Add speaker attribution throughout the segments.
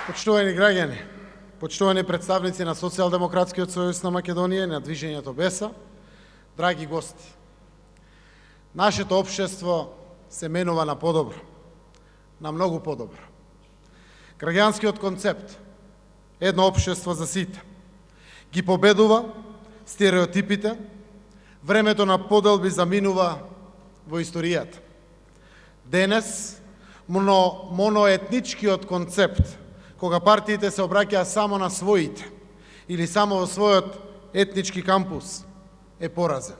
Speaker 1: Почитувани граѓани, почитувани представници на Социјалдемократскиот сојуз на Македонија и на движењето БЕСА, драги гости, нашето општество се менува на подобро, на многу подобро. Граѓанскиот концепт, едно општество за сите, ги победува стереотипите, времето на поделби заминува во историјата. Денес, моноетничкиот концепт, кога партиите се обраќаат само на своите или само во својот етнички кампус, е поразен.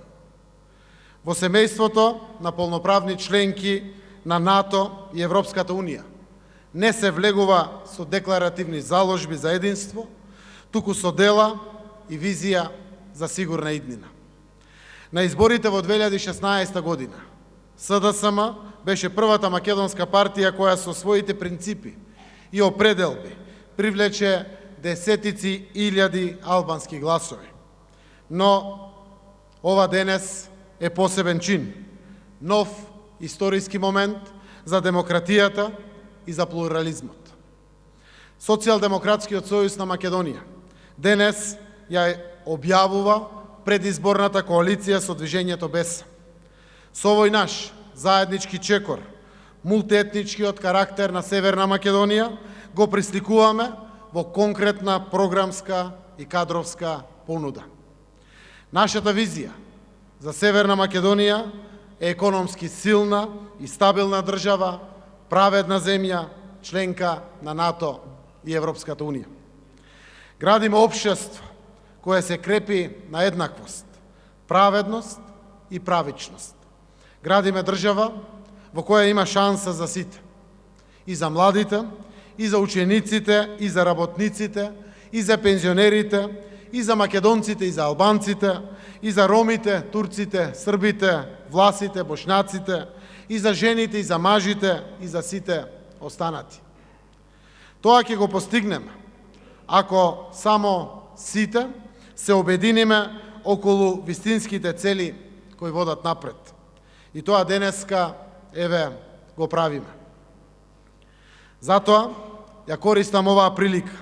Speaker 1: Во семејството на полноправни членки на НАТО и Европската Унија не се влегува со декларативни заложби за единство, туку со дела и визија за сигурна иднина. На изборите во 2016 година СДСМ беше првата македонска партија која со своите принципи и определби привлече десетици илјади албански гласови. Но ова денес е посебен чин, нов историски момент за демократијата и за плурализмот. Социјалдемократскиот сојуз на Македонија денес ја објавува предизборната коалиција со движењето БЕСА. Со овој наш заеднички чекор, мултиетничкиот карактер на Северна Македонија го присликуваме во конкретна програмска и кадровска понуда. Нашата визија за Северна Македонија е економски силна и стабилна држава, праведна земја, членка на НАТО и Европската Унија. Градиме општество кое се крепи на еднаквост, праведност и правичност. Градиме држава во која има шанса за сите. И за младите, и за учениците, и за работниците, и за пензионерите, и за македонците, и за албанците, и за ромите, турците, србите, власите, бошњаците, и за жените, и за мажите, и за сите останати. Тоа ќе го постигнеме ако само сите се обединиме околу вистинските цели кои водат напред. И тоа денеска, еве, го правиме. Затоа, ја користам оваа прилика,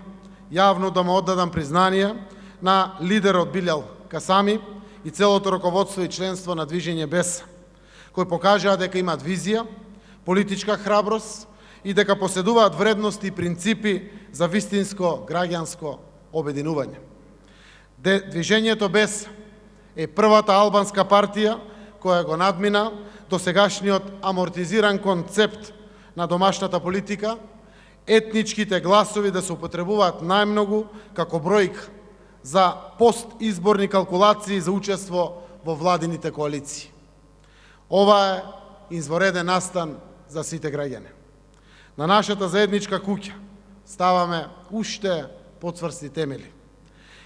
Speaker 1: јавно да му оддадам признание на лидерот Билјал Касами и целото раководство и членство на движење БЕСА, кои покажаа дека имаат визија, политичка храброст и дека поседуваат вредности и принципи за вистинско граѓанско обединување. Движењето БЕСА е првата албанска партија која го надмина досегашниот амортизиран концепт на домашната политика, етничките гласови да се употребуваат најмногу како бројка за постизборни калкулации за учество во владините коалиции. Ова е извореден настан за сите граѓани. На нашата заедничка куќа ставаме уште поцврсти темели.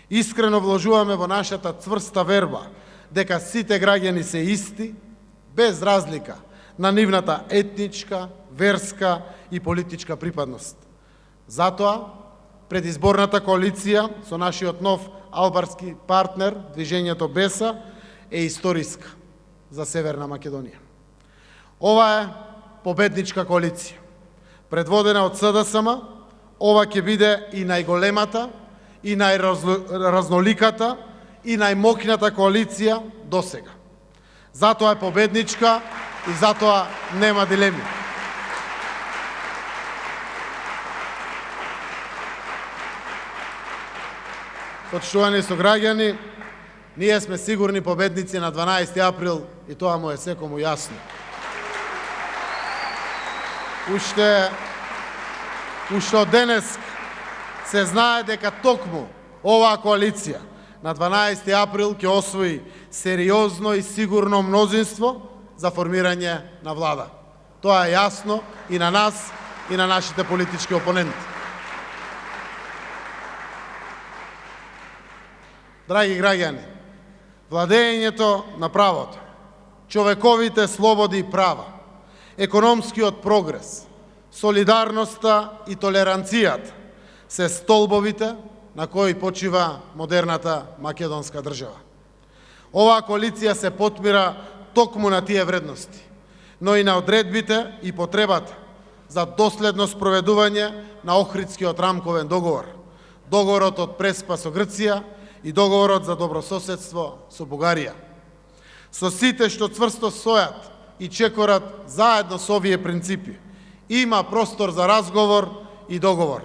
Speaker 1: Искрено вложуваме во нашата цврста верба дека сите граѓани се исти, без разлика на нивната етничка, верска и политичка припадност. Затоа, предизборната коалиција со нашиот нов албански партнер, движењето БЕСА, е историска за Северна Македонија. Ова е победничка коалиција. Предводена од СДСМ, ова ќе биде и најголемата, и најразноликата, и најмокната коалиција досега. Затоа е победничка и затоа нема дилеми. Почитувани сограѓани, ние сме сигурни победници на 12 април и тоа му е секому јасно. Уште од денес се знае дека токму оваа коалиција на 12 април ќе освои сериозно и сигурно мнозинство за формирање на влада. Тоа е јасно и на нас, и на нашите политички опоненти. Драги граѓани, владењето на правото, човековите слободи и права, економскиот прогрес, солидарноста и толеранцијата се столбовите на кои почива модерната македонска држава. Оваа коалиција се потпира токму на тие вредности, но и на одредбите и потребата за доследно спроведување на Охридскиот рамковен договор, договорот од Преспа со Грција и договорот за добрососедство со Бугарија. Со сите што цврсто стојат и чекорат заедно со овие принципи, има простор за разговор и договор.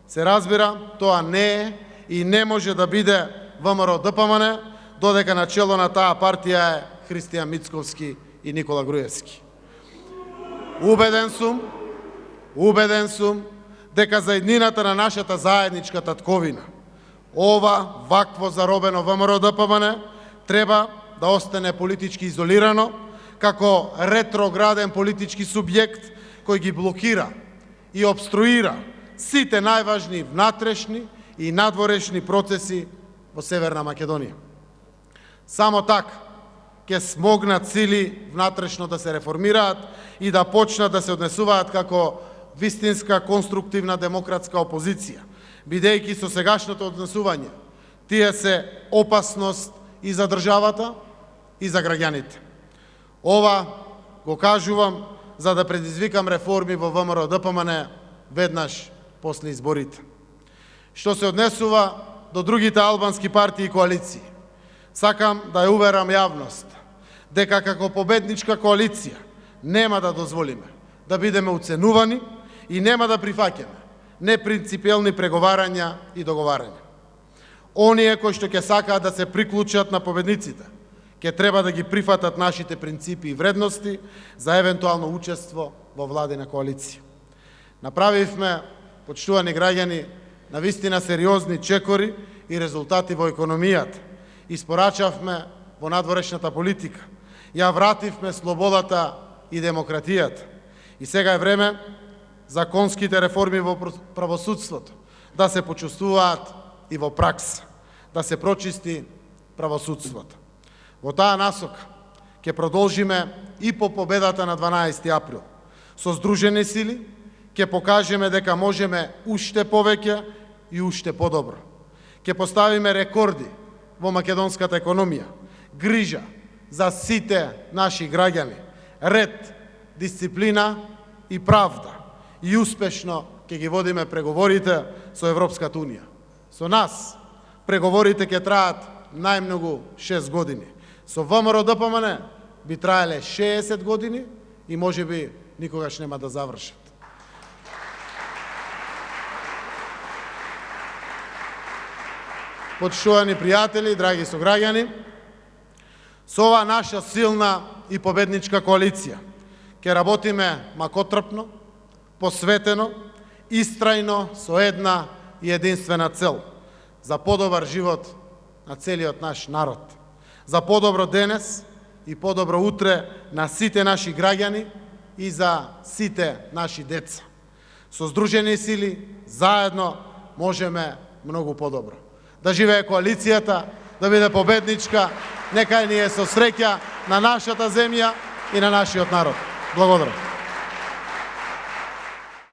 Speaker 1: Се разбира, тоа не е и не може да биде ВМРО-ДПМН, додека начело на таа партија е Христијан Мицковски и Никола Груевски. Убеден сум дека за еднината на нашата заедничка татковина, ова вакво заробено ВМРО-ДПМН треба да остане политички изолирано, како ретрограден политички субјект кој ги блокира и обструира сите најважни внатрешни и надворешни процеси во Северна Македонија. Само така ќе смогнат сили внатрешно да се реформираат и да почнат да се однесуваат како вистинска конструктивна демократска опозиција, бидејќи со сегашното однесување тие се опасност и за државата и за граѓаните. Ова го кажувам за да предизвикам реформи во ВМРО-ДПМН веднаш после изборите. Што се однесува до другите албански партии и коалиции, сакам да ја уверам јавност дека како победничка коалиција нема да дозволиме да бидеме уценувани и нема да прифаќаме непринципиелни преговарања и договарања. Оние кои што ќе сакаат да се приклучат на победниците, ќе треба да ги прифатат нашите принципи и вредности за евентуално учество во владина коалиција. Направивме, почитувани граѓани, навистина сериозни чекори и резултати во економијата. Испорачавме во надворешната политика. Ја вративме слободата и демократијата. И сега е време законските реформи во правосудството да се почувствуваат и во пракса, да се прочисти правосудството. Во таа насока ќе продолжиме и по победата на 12 април. Со здружени сили ќе покажеме дека можеме уште повеќе и уште подобро. Ќе поставиме рекорди во македонската економија, грижа за сите наши граѓани, ред, дисциплина и правда. И успешно ќе ги водиме преговорите со Европската Унија. Со нас преговорите ќе траат најмногу 6 години. Со ВМРО-ДПМН би траеле 60 години и можеби никогаш нема да завршат. Почитувани пријатели, драги сограѓани, со оваа наша силна и победничка коалиција ќе работиме макотрпно, посветено, истрајно со една и единствена цел – за подобар живот на целиот наш народ, за подобро денес и подобро утре на сите наши граѓани и за сите наши деца. Со здружени сили, заедно можеме многу подобро. Да живее коалицијата, да биде победничка, нека ни е со среќа на нашата земја и на нашиот народ. Благодарам.